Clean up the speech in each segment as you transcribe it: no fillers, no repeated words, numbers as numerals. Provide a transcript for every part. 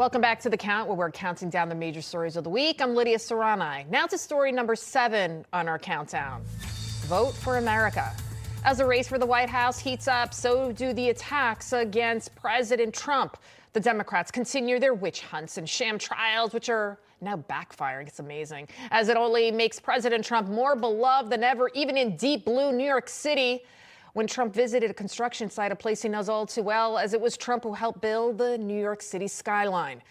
Welcome back to The Count, where we're counting down the major stories of the week. I'm Lydia Serrani. Now to story number 7 on our countdown. Vote for America. As the race for the White House heats up, so do the attacks against President Trump. The Democrats continue their witch hunts and sham trials, which are now backfiring. It's amazing, as it only makes President Trump more beloved than ever, even in deep blue New York City. When Trump visited a construction site, a place he knows all too well, as it was Trump who helped build the New York City skyline.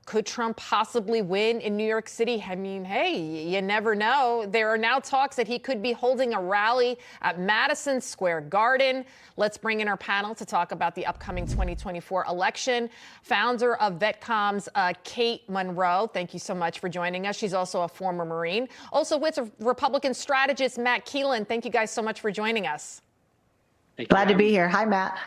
Could Trump possibly win in New York City? I mean, hey, you never know. There are now talks that he could be holding a rally at Madison Square Garden. Let's bring in our panel to talk about the upcoming 2024 election. Founder of VetCom's Kate Monroe. Thank you so much for joining us. She's also a former Marine. Also with Republican strategist Matt Keelan. Thank you guys so much for joining us. Glad to be here. Hi, Matt.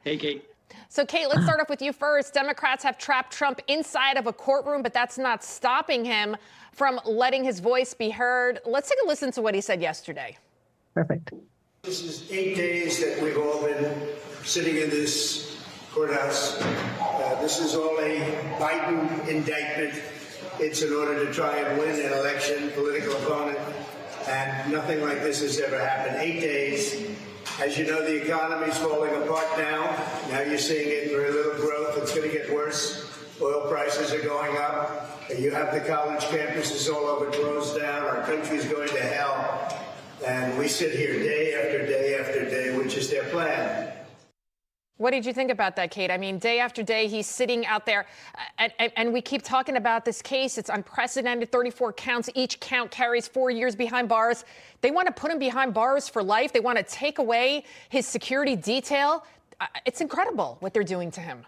Hey, Kate. So, Kate, let's start off with you first. Democrats have trapped Trump inside of a courtroom, but that's not stopping him from letting his voice be heard. Let's take a listen to what he said yesterday. Perfect. This is 8 days that we've all been sitting in this courthouse. This is all a Biden indictment. It's in order to try and win an election, political opponent, and nothing like this has ever happened. 8 days. As you know, the economy's falling apart now. Now you're seeing it, very little growth. It's going to get worse. Oil prices are going up. You have the college campuses all over closed down. Our country's going to hell. And we sit here day after day after day, which is their plan. What did you think about that, Kate? I mean, day after day, he's sitting out there, and we keep talking about this case. It's unprecedented, 34 counts. Each count carries 4 years behind bars. They want to put him behind bars for life. They want to take away his security detail. It's incredible what they're doing to him.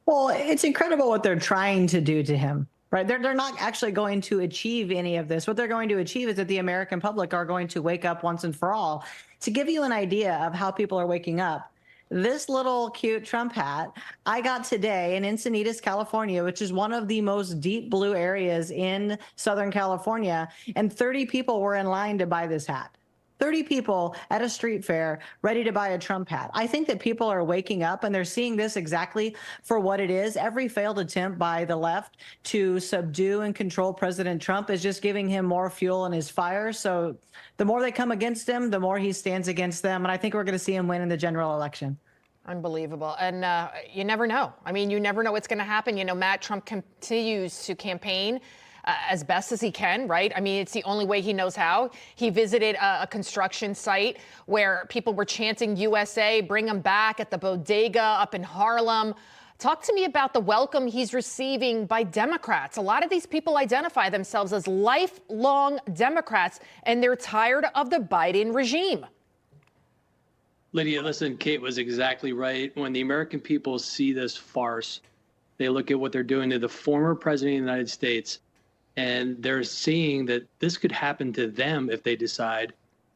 Well, it's incredible what they're trying to do to him, right? They're not actually going to achieve any of this. What they're going to achieve is that the American public are going to wake up once and for all. To give you an idea of how people are waking up, this little cute Trump hat I got today in Encinitas, California, which is one of the most deep blue areas in Southern California, and 30 people were in line to buy this hat. 30 people at a street fair ready to buy a Trump hat. I think that people are waking up and they're seeing this exactly for what it is. Every failed attempt by the left to subdue and control President Trump is just giving him more fuel in his fire. So the more they come against him, the more he stands against them. And I think we're going to see him win in the general election. Unbelievable. And you never know. I mean, you never know what's going to happen. You know, Matt, Trump continues to campaign as best as he can, right? I mean, it's the only way he knows how. He visited a construction site where people were chanting USA, bring them back, at the bodega up in Harlem. Talk to me about the welcome he's receiving by Democrats. A lot of these people identify themselves as lifelong Democrats, and they're tired of the Biden regime. Lydia, listen, Kate was exactly right. When the American people see this farce, they look at what they're doing to the former president of the United States, and they're seeing that this could happen to them if they decide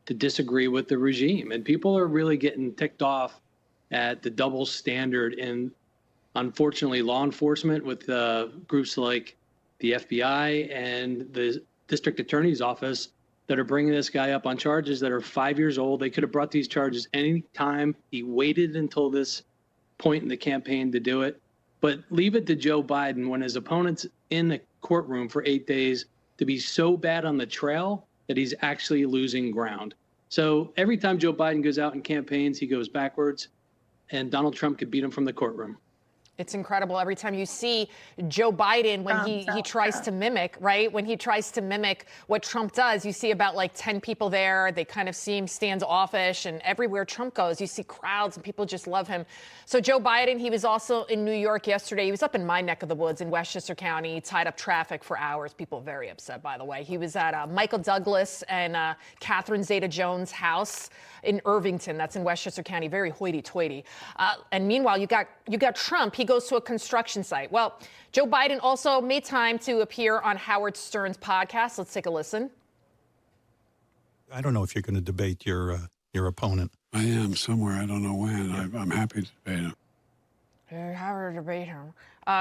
to disagree with the regime. And people are really getting ticked off at the double standard in, unfortunately, law enforcement with groups like the FBI and the district attorney's office that are bringing this guy up on charges that are 5 years old. They could have brought these charges any time. He waited until this point in the campaign to do it. But leave it to Joe Biden, when his opponent's in the courtroom for 8 days, to be so bad on the trail that he's actually losing ground. So every time Joe Biden goes out and campaigns, he goes backwards, and Donald Trump could beat him from the courtroom. It's incredible every time you see Joe Biden when he tries to mimic, right? When he tries to mimic what Trump does, you see about like 10 people there. They kind of seem standoffish, and everywhere Trump goes, you see crowds and people just love him. So Joe Biden, he was also in New York yesterday. He was up in my neck of the woods in Westchester County. He tied up traffic for hours. People very upset, by the way. He was at Michael Douglas and Catherine Zeta-Jones' house in Irvington. That's in Westchester County. Very hoity-toity. And meanwhile, you got Trump. He goes to a construction site. Well, Joe Biden also made time to appear on Howard Stern's podcast. Let's take a listen. I don't know if you're going to debate your opponent. I am somewhere. I don't know when. I'm happy to debate him. How to debate him.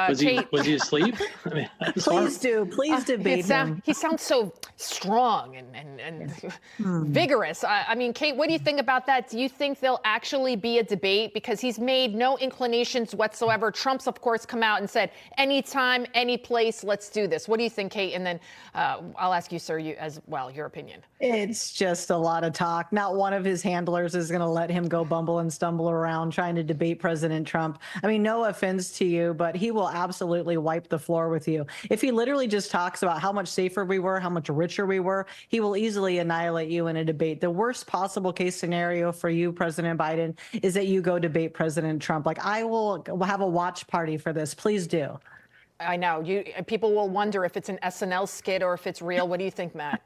Was he Kate, was he asleep? I mean, that's Please debate him. he sounds so strong and vigorous. I mean, Kate, what do you think about that? Do you think there'll actually be a debate? Because he's made no inclinations whatsoever. Trump's, of course, come out and said, anytime, any place, let's do this. What do you think, Kate? And then I'll ask you, sir, you as well, your opinion. It's just a lot of talk. Not one of his handlers is going to let him go bumble and stumble around trying to debate President Trump. I mean, no offense to you, but he will absolutely wipe the floor with you. If he literally just talks about how much safer we were, how much richer we were, he will easily annihilate you in a debate. The worst possible case scenario for you, President Biden, is that you go debate President Trump. Like, I will have a watch party for this. Please do. I know. People will wonder if it's an SNL skit or if it's real. What do you think, Matt?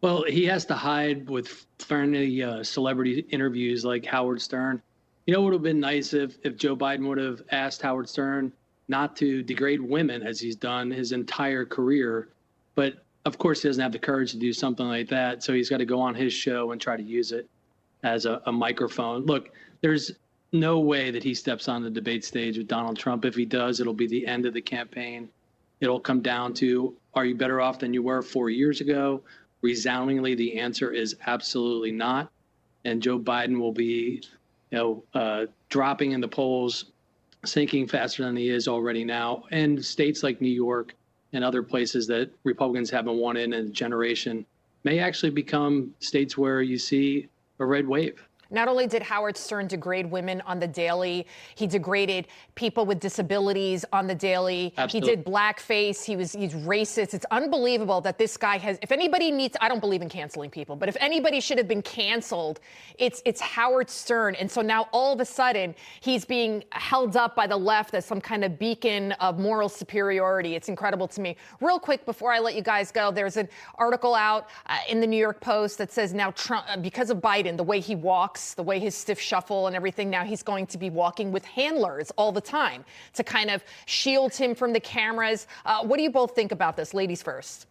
Well, he has to hide with friendly celebrity interviews like Howard Stern. You know, it would have been nice if Joe Biden would have asked Howard Stern not to degrade women as he's done his entire career. But of course, he doesn't have the courage to do something like that. So he's got to go on his show and try to use it as a microphone. Look, there's no way that he steps on the debate stage with Donald Trump. If he does, it'll be the end of the campaign. It'll come down to, are you better off than you were 4 years ago? Resoundingly, the answer is absolutely not. And Joe Biden will be, dropping in the polls, sinking faster than he is already now. And states like New York and other places that Republicans haven't won in a generation may actually become states where you see a red wave. Not only did Howard Stern degrade women on the daily, he degraded people with disabilities on the daily. Absolutely. He did blackface. He's racist. It's unbelievable that this guy has, if anybody needs, I don't believe in canceling people, but if anybody should have been canceled, it's Howard Stern. And so now all of a sudden he's being held up by the left as some kind of beacon of moral superiority. It's incredible to me. Real quick, before I let you guys go, there's an article out in the New York Post that says now Trump, because of Biden, the way he walks, the way his stiff shuffle and everything, now he's going to be walking with handlers all the time to kind of shield him from the cameras. What do you both think about this? Ladies first.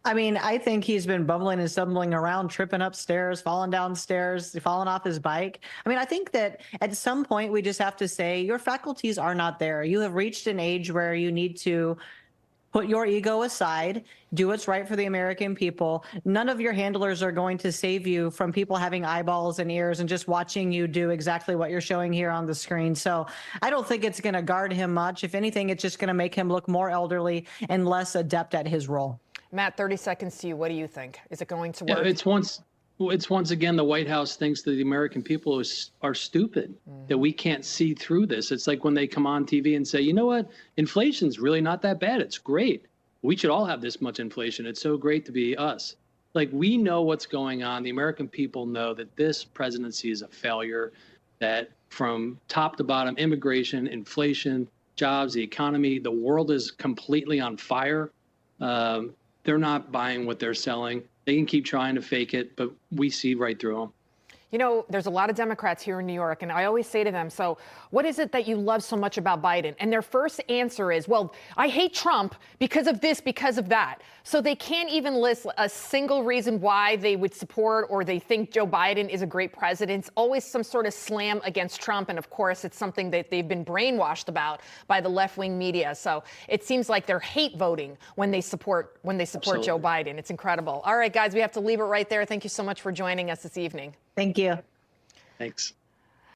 I mean, I think he's been bumbling and stumbling around, tripping upstairs, falling downstairs, falling off his bike. I mean, I think that at some point we just have to say your faculties are not there. You have reached an age where you need to put your ego aside, do what's right for the American people. None of your handlers are going to save you from people having eyeballs and ears and just watching you do exactly what you're showing here on the screen. So I don't think it's going to guard him much. If anything, it's just going to make him look more elderly and less adept at his role. Matt, 30 seconds to you. What do you think? Is it going to work? Yeah, it's once again the White House thinks that the American people are stupid, that we can't see through this. It's like when they come on TV and say, you know what, inflation's really not that bad. It's great. We should all have this much inflation. It's so great to be us. Like, we know what's going on. The American people know that this presidency is a failure, that from top to bottom, immigration, inflation, jobs, the economy, the world is completely on fire. They're not buying what they're selling. They can keep trying to fake it, but we see right through them. You know, there's a lot of Democrats here in New York, and I always say to them, so what is it that you love so much about Biden? And their first answer is, well, I hate Trump because of this, because of that. So they can't even list a single reason why they would support or they think Joe Biden is a great president. It's always some sort of slam against Trump. And of course, it's something that they've been brainwashed about by the left-wing media. So it seems like they're hate voting when they support Absolutely. Joe Biden. It's incredible. All right, guys, we have to leave it right there. Thank you so much for joining us this evening. Thank you. Thanks.